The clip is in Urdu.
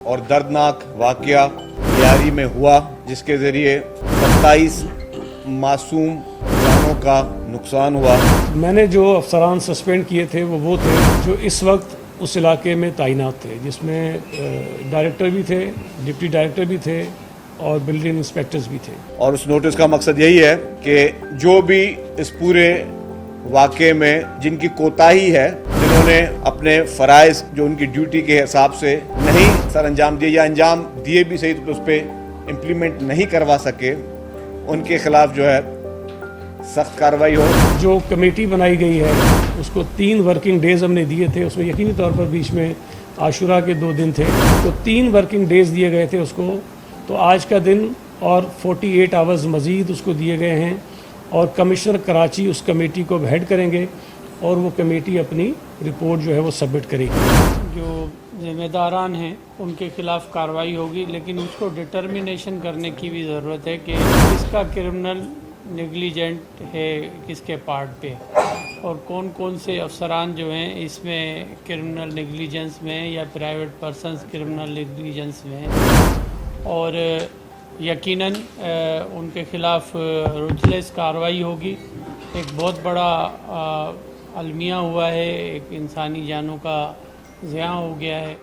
اور دردناک واقعہ لیاری میں ہوا جس کے ذریعے 27 معصوم جانوں کا نقصان ہوا۔ میں نے جو افسران سسپینڈ کیے تھے وہ تھے جو اس وقت اس علاقے میں تعینات تھے، جس میں ڈائریکٹر بھی تھے، ڈپٹی ڈائریکٹر بھی تھے اور بلڈنگ انسپیکٹرز بھی تھے۔ اور اس نوٹس کا مقصد یہی ہے کہ جو بھی اس پورے واقعے میں جن کی کوتاہی ہے، جنہوں نے اپنے فرائض جو ان کی ڈیوٹی کے حساب سے نہیں سر انجام دیے یا انجام دیے بھی صحیح تو اس پہ امپلیمنٹ نہیں کروا سکے، ان کے خلاف جو ہے سخت کارروائی ہو۔ جو کمیٹی بنائی گئی ہے اس کو 3 ورکنگ ڈیز ہم نے دیے تھے، اس میں یقینی طور پر بیچ میں عاشورہ کے 2 دن تھے، تو 3 ورکنگ ڈیز دیے گئے تھے اس کو، تو آج کا دن اور 48 آورز مزید اس کو دیے گئے ہیں، اور کمشنر کراچی اس کمیٹی کو ہیڈ کریں گے اور وہ کمیٹی اپنی رپورٹ جو ہے وہ سبمٹ کرے گی۔ جو ذمہ داران ہیں ان کے خلاف کارروائی ہوگی، لیکن اس کو ڈٹرمنیشن کرنے کی بھی ضرورت ہے کہ کس کا کرمنل نیگلیجنٹ ہے کس کے پارٹ پہ، اور کون کون سے افسران جو ہیں اس میں کرمنل نیگلیجنس میں یا پرائیویٹ پرسنز کرمنل نیگلیجنس میں ہیں، اور یقیناً ان کے خلاف روتھلیس کارروائی ہوگی۔ ایک بہت بڑا المیہ ہوا ہے، ایک انسانی جانوں کا ضیاع ہو گیا ہے۔